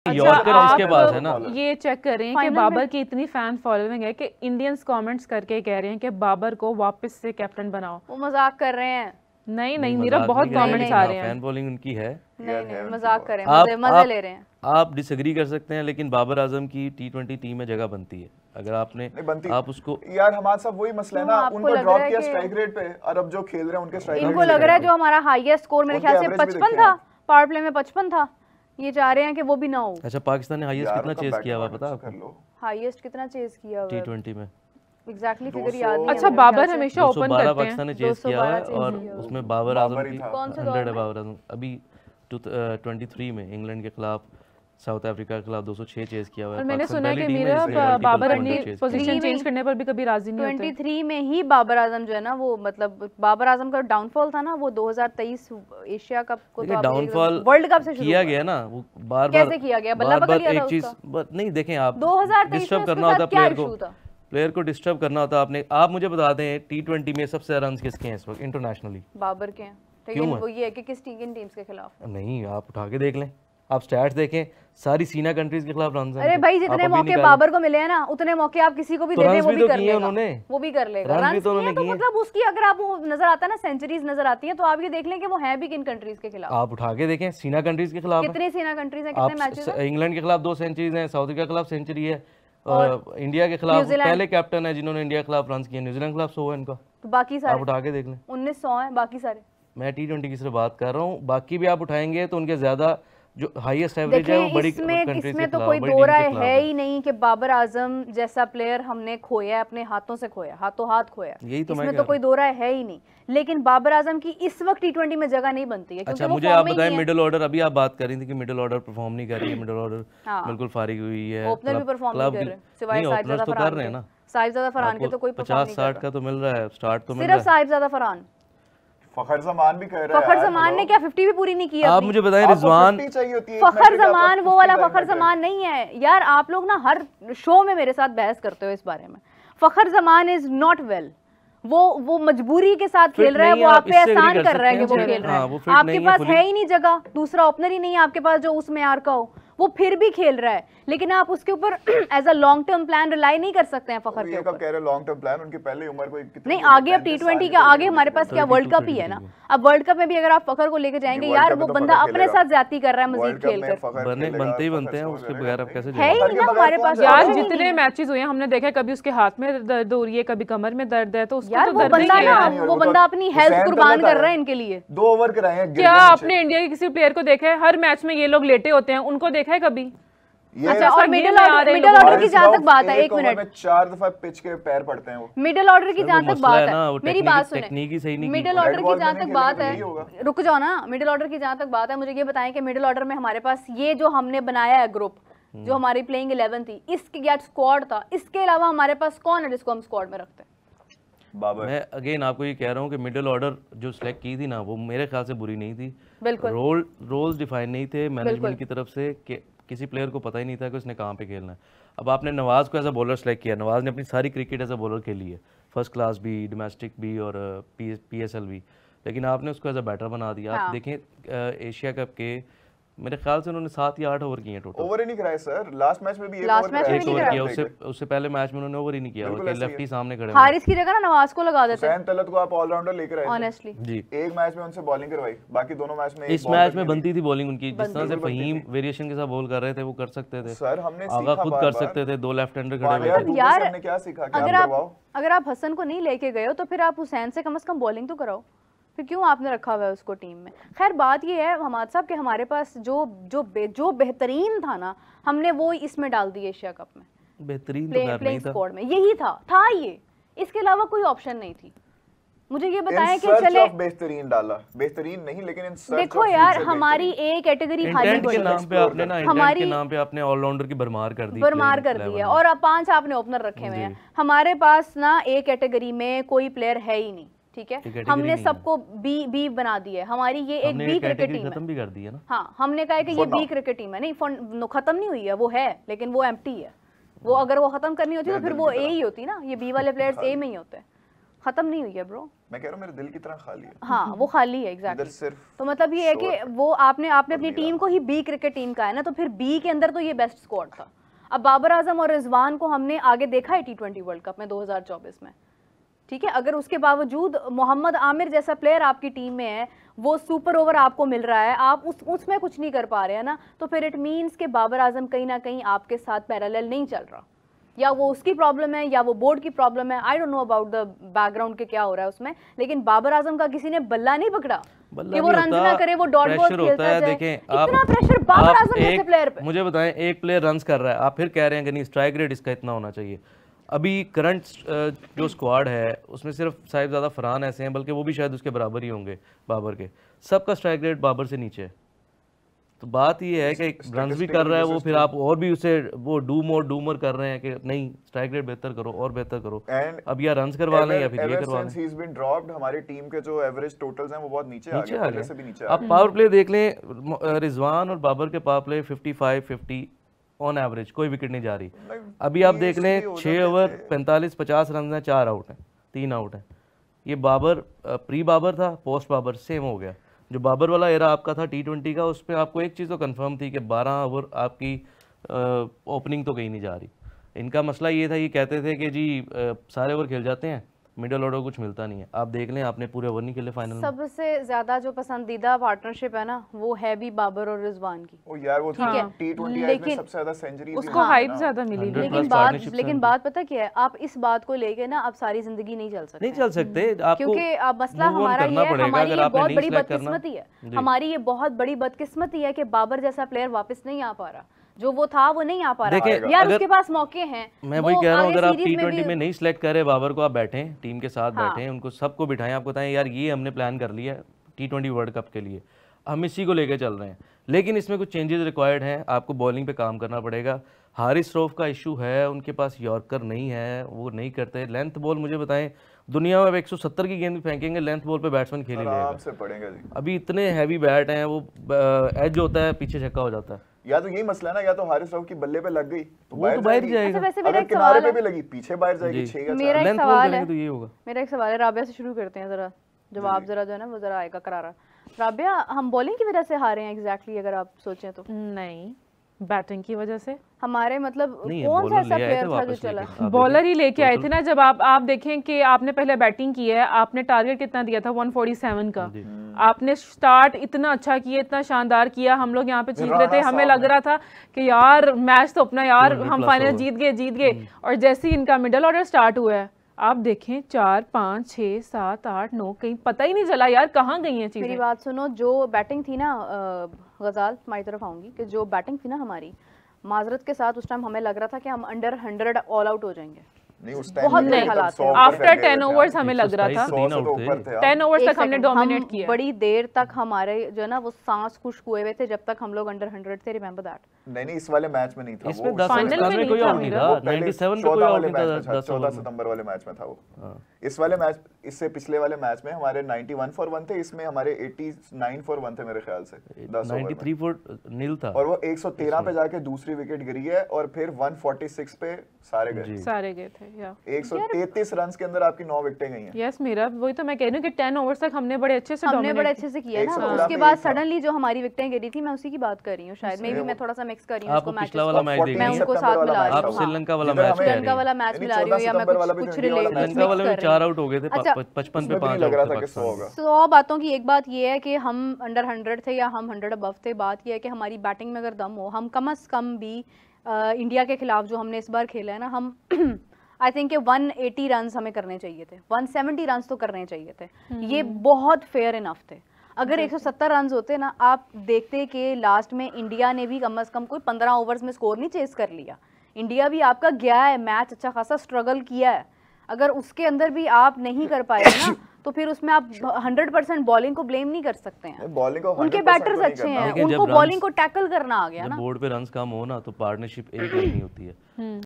Yorker जिसके पास है ना, ये चेक कर रहे हैं कि बाबर की इतनी फैन फॉलोइंग है कि इंडियंस कमेंट्स करके कह रहे हैं कि बाबर को वापस से कैप्टन बनाओ। वो मजाक कर रहे हैं। नहीं नीरव, बहुत कमेंट्स आ रहे हैं। फैन फॉलोइंग उनकी है। नहीं मजाक कर रहे हैं, मजे ले रहे हैं। आप डिसएग्री कर सकते हैं, लेकिन बाबर आजम की T20 टीम में जगह बनती है। अगर आपने आप उसको यार हमारे साथ वही मसला है ना, उनको ड्रॉप किया स्ट्राइक रेट पे, और अब जो खेल रहे हैं उनके स्ट्राइक रेट, इनको लग रहा है जो हमारा हाईएस्ट स्कोर मेरे ख्याल से 55 था, पावर प्ले में 55 था, ये चाह रहे हैं कि वो भी ना हो। अच्छा, पाकिस्तान ने हाईएस्ट कितना चेज किया हुआ पता आपको? हाईएस्ट कितना चेज किया हुआ T20 में? एग्जैक्टली फिगर याद नहीं। अच्छा, बाबर हमेशा ओपन करते हैं। पाकिस्तान ने चेज किया हुआ है, और उसमें बाबर आजम की 100 है। बाबर आजम अभी 23 में इंग्लैंड के खिलाफ, साउथ अफ्रीका के खिलाफ 206 चेज किया हुआ है। और मैंने सुना है कि मेरा बाबर अपनी पोजीशन चेंज करने पर भी कभी राजी नहीं होते। 23 में ही बाबर आजम जो है ना, वो मतलब बाबर आजम का डाउनफॉल था ना, वो 2023 एशिया कप को तो डाउनफॉल वर्ल्ड कप से किया गया ना, वो बार कैसे किया गया, बल्ला पकड़ लिया था उसका। नहीं देखें, आप 2023 डिस्टर्ब करना होता प्लेयर को डिस्टर्ब करना होता आपने। आप मुझे बता दें T20 में सबसे ज्यादा रन्स किसके हैं इस वक्त इंटरनेशनली? बाबर के हैं, लेकिन वो ये है कि किस टीम्स के खिलाफ नहीं, आप उठा के देख लें, आप स्टैट्स देखें, सारी सीना कंट्रीज के खिलाफ रन। अरे भाई, जितने मौके बाबर को मिले हैं ना, उतने मौके आप किसी को भी दे दें, वो भी कर लेगा, वो भी कर लेगा। रन तो मतलब उसकी अगर आप वो नजर आता है ना, सेंचुरीज नजर आती हैं, तो आप ये देख लें कि वो है भी किन कंट्रीज के खिलाफ। आप उठा के देखें, सीना कंट्रीज के खिलाफ कितने सीना कंट्रीज हैं, कितने मैचेस हैं? इंग्लैंड के खिलाफ 2 सेंचुरीज हैं, साउथ अफ्रीका के खिलाफ सेंचुरी है, और इंडिया के खिलाफ पहले कैप्टन है जिन्होंने इंडिया के खिलाफ रन किए। न्यूजीलैंड के खिलाफ 100 है इनका, तो बाकी सारे आप उठा के देख लें। 1900 है बाकी सारे। मैं T20 की सिर्फ बात कर रहा हूँ, बाकी भी आप उठाएंगे तो उनके ज्यादा जो हाईएस्ट एवरेज है वो बड़ी कंट्रीज के खिलाफ। तो कोई दो राय है ही नहीं कि बाबर आजम जैसा प्लेयर हमने खोया, अपने हाथों से खोया, हाथों हाथ खोया, इसमें तो कोई दो राय है ही नहीं। लेकिन बाबर आजम की इस वक्त T20 में जगह नहीं बनती है। अच्छा, मुझे आप बताएं, मिडिल ऑर्डर, अभी आप बात कर रही थी कि मिडिल ऑर्डर परफॉर्म नहीं कर रही है, मिडिल ऑर्डर बिल्कुल फारिग हुई है, ओपनर भी परफॉर्म नहीं कर रहे, सिवाय साहिबजादा फरहान। साहिबजादा फरहान के तो कोई 50-60 का तो मिल रहा है, स्टार्ट तो मिल रहा है। सिर्फ साहिबजादा फरहान। फखर जमान भी कह रहा है, फखर जमान ने क्या 50 भी पूरी नहीं की? आप मुझे बताएं, रिजवान फखर जमान वो वाला फखर जमान नहीं है यार। आप लोग ना हर शो में मेरे साथ बहस करते हो इस बारे में। फखर जमान इज नॉट वेल, वो मजबूरी के साथ खेल रहा है, वो आप पे एहसान कर रहा है कि वो खेल रहा है। आपके पास है ही नहीं जगह, दूसरा ओपनर ही नहीं है आपके पास जो उस मेयार का हो, वो फिर भी खेल रहा है, लेकिन आप उसके ऊपर as a long term plan rely नहीं कर सकते हैं फखर के ऊपर। कह रहे लॉन्ग टर्म प्लान, उनकी पहले उम्र को नहीं, आगे अब T20 का आगे हमारे पास क्या वर्ल्ड कप ही है ना। अब वर्ल्ड कप में भी अगर आप फखर को लेके जाएंगे यार, वो बंदा अपने साथ ज्यादा कर रहा है मजीद खेलकर। बनते हैं, उसके बगैर आप कैसे है ही ना हमारे पास यार। जितने मैचेस हुए हैं हमने देखा, कभी उसके हाथ में दर्द हो रही है, कभी कमर में दर्द है, तो उसको तो दर्द नहीं है। वो बंदा अपनी हेल्थ कुर्बान कर रहा है इनके लिए। 2 ओवर कराए हैं। क्या आपने इंडिया के किसी प्लेयर को देखा है हर मैच में ये लोग लेटे होते हैं, उनको देखा है कभी? अच्छा, और मिडिल ऑर्डर की जहां तक बात है, 1 मिनट, 4 दफा पिच के पैर पड़ते हैं वो। मिडिल ऑर्डर की जहां तक बात है, मेरी बात सुने, मिडिल ऑर्डर की जहां तक बात है, रुक जाओ ना। मिडिल ऑर्डर की जहां तक बात है, मुझे ये बताएं कि मिडिल ऑर्डर में हमारे पास ये जो हमने बनाया है ग्रुप, जो हमारी प्लेइंग 11 थी, इसके या स्क्वाड था, इसके अलावा हमारे पास कौन है जिसको हम स्क्वाड में रखते हैं? बाबर। मैं अगेन आपको ये कह रहा हूँ कि मिडिल ऑर्डर जो सिलेक्ट की थी ना, वो मेरे ख्याल से बुरी नहीं थी। बिल्कुल रोल्स डिफाइन नहीं थे मैनेजमेंट की तरफ से, कि किसी प्लेयर को पता ही नहीं था कि उसने कहाँ पे खेलना है। अब आपने नवाज को एज अ बॉलर सेलेक्ट किया, नवाज ने अपनी सारी क्रिकेट एज अ बॉलर खेली है, फर्स्ट क्लास भी, डोमेस्टिक भी और PSL भी, लेकिन आपने उसको एज अ बैटर बना दिया। आप देखें एशिया कप के मेरे ख्याल से उन्होंने 7 या 8 ओवर किए हैं टोटल। ओवर ही नहीं कराए सर, लास्ट मैच में भी 1 ओवर किया, उससे पहले मैच में उन्होंने ओवर ही नहीं किया, कि लेफ्टी सामने खड़े। हारिस की जगह ना नवाज को लगा देते हैं। हुसैन तलत को आप ऑलराउंडर लेकर आए ऑनेस्टली जी, एक मैच में उनसे बॉलिंग करवाई, बाकी दोनों मैच में इस मैच में बनती थी बॉलिंग उनकी, जिस तरह से फहीम वेरिएशन के साथ बॉल कर रहे थे वो कर सकते थे सर। हमने आगा खुद कर सकते थे, 2 लेफ्ट हैंडर खड़े हुए थे यार। हमने क्या सीखा, अगर आप हसन को नहीं लेके गए हो तो फिर आप हुसैन से कम बॉलिंग तो कराओ, फिर क्यों आपने रखा हुआ है उसको टीम में? खैर बात ये है हमाद साहब कि हमारे पास जो बेहतरीन था ना, हमने वो इसमें डाल दिया एशिया कप में, बेहतरीन तो खैर नहीं था, स्क्वाड में यही था ये, इसके अलावा कोई ऑप्शन नहीं थी। मुझे ये बताएं कि चले बेहतरीन डाला, बेहतरीन नहीं, लेकिन इन सर्च देखो यार, हमारी एक कैटेगरी खाली के नाम पे आपने ना, इंटेंट के नाम पे आपने ऑलराउंडर की भरमार कर दी है, और अब 5 आपने ओपनर रखे हुए हैं। हमारे पास ना एक कैटेगरी में कोई प्लेयर है ही नहीं, ठीक है, हमने सबको बी बना दिया है। हमारी ये एक बी क्रिकेट टीम खत्म भी कर दी है ना। हाँ, हमने कहा कि ये बी क्रिकेट टीम है, नहीं खत्म नहीं हुई है, वो है, लेकिन वो एम्प्टी है। वो अगर वो खत्म करनी होती तो फिर वो ए ही होती ना, ये बी वाले प्लेयर्स ए में ही होते हैं। खत्म नहीं हुई है ब्रो। मैं कह रहा हूँ मेरे दिल की तरह खाली है। हाँ वो खाली है एग्जैक्टली। सिर्फ तो मतलब ये है कि वो आपने अपनी टीम को ही बी क्रिकेट टीम का है ना, तो फिर बी के अंदर तो ये बेस्ट स्क्वाड था। अब बाबर आजम और रिजवान को हमने आगे देखा है T20 वर्ल्ड कप में 2024 में, ठीक है। अगर उसके बावजूद मोहम्मद आमिर जैसा प्लेयर आपकी टीम में है, वो सुपर ओवर आपको मिल रहा है, आप उसमें कुछ नहीं कर पा रहे हैं ना, तो फिर इट मीन्स कि बाबर आजम कहीं ना कहीं आपके साथ पैरेलल नहीं चल रहा। या वो उसकी प्रॉब्लम है या वो बोर्ड की प्रॉब्लम है, I don't know about the background के क्या हो रहा है उसमें, लेकिन बाबर आजम का किसी ने बल्ला नहीं पकड़ा कि वो रन ना करे, वो डॉट बॉल खेलता है। देखें इतना प्रेशर बाबर आजम जैसे प्लेयर पे। मुझे बताएं, एक प्लेयर रन्स कर रहा है, आप फिर कह रहे हैं कि नहीं स्ट्राइक रेट इसका इतना होना चाहिए। अभी करंट जो स्क्वाड है उसमें सिर्फ साहिबजादा फरहान ऐसे हैं, बल्कि वो भी शायद उसके बराबर ही होंगे बाबर के, सबका स्ट्राइक रेट बाबर से नीचे है। तो बात ये है कि रन्स भी कर रहा है वो, फिर आप और भी उसे वो डू मोर कर रहे हैं कि नहीं स्ट्राइक रेट बेहतर करो और बेहतर करो। अब या रन्स करवा लें या फिर ये करवा लें। ही इज बीन ड्रॉप्ड, हमारी टीम के जो एवरेज टोटल्स हैं वो बहुत नीचे आ गए, पहले से भी नीचे आ गए। आप पावर प्ले देख लें, रिजवान और बाबर के पावर प्ले 55-50 ऑन एवरेज, कोई विकेट नहीं जा रही। अभी आप देख लें 6 ओवर 45-50 रन हैं, 4 आउट हैं, 3 आउट हैं। ये बाबर प्री बाबर था, पोस्ट बाबर सेम हो गया। जो बाबर वाला एरा आपका था T20 का, उसमें आपको एक चीज़ तो कंफर्म थी कि 12 ओवर आपकी ओपनिंग तो कहीं नहीं जा रही। इनका मसला ये था, ये कहते थे कि जी सारे ओवर खेल जाते हैं, मिडिल ऑर्डर कुछ मिलता नहीं है। आप देख लें, आपने पूरे ओवर नहीं खेले फाइनल में। सबसे ज्यादा जो पसंदीदा पार्टनरशिप है ना, वो है भी बाबर और रिजवान की। ओ यार वो T20 में सबसे ज्यादा सेंचुरी उसको हाइप ज्यादा मिली। लेकिन बात पता क्या है, आप इस बात को लेके ना आप सारी जिंदगी नहीं चल सकते, नहीं चल सकते, क्योंकि अब मसला हमारा ये है, हमारी ये बहुत बड़ी बदकिस्मती है, हमारी ये बहुत बड़ी बदकिस्मती है कि बाबर जैसा प्लेयर वापस नहीं आ पा रहा, जो वो था वो नहीं आ पा रहा है। यार उसके पास मौके हैं। मैं वही कह रहा हूँ, अगर आप T20 में नहीं सिलेक्ट कर रहे बाबर को, आप बैठें टीम के साथ बैठें, उनको सबको बिठाएं, आपको बताएं यार ये हमने प्लान कर लिया T20 वर्ल्ड कप के लिए, हम इसी को लेकर चल रहे हैं, लेकिन इसमें कुछ चेंजेस रिक्वायर्ड हैं, आपको बॉलिंग पे काम करना पड़ेगा। हारिस रऊफ का इशू है, उनके पास यॉर्कर नहीं है, वो नहीं करते लेंथ बॉल। मुझे बताएं, दुनिया में 170 की गेंद फेंकेंगे, लेंथ बॉल पे बैट्समैन खेल लेगा। अभी इतने हैवी बैट हैं, वो एज होता है पीछे छक्का हो जाता है। या तो यही मसला है ना, या तो हारिस रऊफ की बल्ले पे लग गई तो वो तो बाहर जाएगा। अच्छा, वैसे मेरा अगर किनारे पे भी लगी पीछे बाहर जाएगी। 6 या 4 मेरा एक सवाल है, तो ये होगा। मेरा एक सवाल है, राबिया से शुरू करते हैं जरा, जवाब जरा जो है ना वो जरा आएगा करारा। राबिया, हम बॉलिंग की वजह से हारे हैं एग्जैक्टली, अगर आप सोचें तो? नहीं, बैटिंग की वजह से हमारे, मतलब कौन सा ऐसा प्लेयर था जो चला? बॉलर ही लेके आए थे ना। जब आप देखें कि आपने पहले बैटिंग की है, आपने टारगेट कितना दिया था 147 का, आपने स्टार्ट इतना अच्छा किया, इतना शानदार किया, हम लोग यहाँ पे चीख रहे थे, हमें लग रहा था कि यार मैच तो अपना, यार हम फाइनल जीत गए। और जैसे ही इनका मिडल ऑर्डर स्टार्ट हुआ है, आप देखें 4, 5, 6, 7, 8, 9, कहीं पता ही नहीं चला यार कहाँ गई हैं चीजें। मेरी बात सुनो, जो बैटिंग थी ना, गजाल तुम्हारी तरफ आऊंगी, कि जो बैटिंग थी ना हमारी, माजरत के साथ उस टाइम हमें लग रहा था कि हम अंडर 100 ऑल आउट हो जाएंगे। नहीं, उस बहुत नहीं हालात है। आफ्टर 10 ओवर्स हमें लग रहा था 10 ओवर्स तक हमने डोमिनेट किया। बड़ी देर तक हमारे जो है ना वो सांस खुश्क हुए हुए थे जब तक हम लोग अंडर 100 थे। Remember that? नहीं, इस वाले मैच में नहीं था, इसमें 10 में कोई आउट नहीं था, 97 पे कोई आउट नहीं था, 14 सितंबर वाले मैच में था वो। इस वाले मैच, इससे पिछले वाले मैच में हमारे 91 फॉर 1 थे, इसमें हमारे 89 फॉर 1 थे मेरे ख्याल से, 93 फॉर नील था, और वो 113 पे जाके दूसरी विकेट गिरी है, और फिर 146 पे सारे गए थे। या 133 रन के अंदर आपकी 9 विकेटें गई हैं। यस, मेरा वही तो मैं कह रही हूं कि 10 ओवर्स तक हमने बड़े अच्छे से किया ना। उसके बाद सडनली जो हमारी विकेटें गिरी थी, मैं उसी की बात कर रही हूं, शायद मे भी मैं थोड़ा सा मिक्स कर रही हूं उसको, मैचेस को मैं उनको साथ मिला रही हूं। आप श्रीलंका वाला मैच मिला रही हूं, या मैं कुछ रिलेट श्रीलंका वाले में 4 आउट हो गए थे, 55 पे 5 लग रहा था कि 100 होगा। 100 बातों की एक बात ये है कि हम अंडर 100 थे या हम 100 अबव थे। बात ये है कि हमारी बैटिंग में अगर दम हो, हम कम से कम भी इंडिया के खिलाफ जो हमने इस बार खेला है ना, हम आई थिंक 180 रन्स हमें करने चाहिए थे, 170 रन्स तो करने चाहिए थे, ये बहुत फेयर इनफ थे। अगर 170 रन्स होते ना, आप देखते कि लास्ट में इंडिया ने भी कम से कम कोई 15 ओवर्स में स्कोर नहीं चेस कर लिया। इंडिया भी आपका गया है मैच, अच्छा खासा स्ट्रगल किया है, अगर उसके अंदर भी आप नहीं कर पाए ना तो फिर उसमें आप 100% बॉलिंग को ब्लेम नहीं कर सकते हैं। बॉलिंग को उनके बैटर्स अच्छे हैं, उनको बॉलिंग को टैकल करना आ गया ना। बोर्ड पे रन्स कम हो ना तो पार्टनरशिप एक नहीं होती है।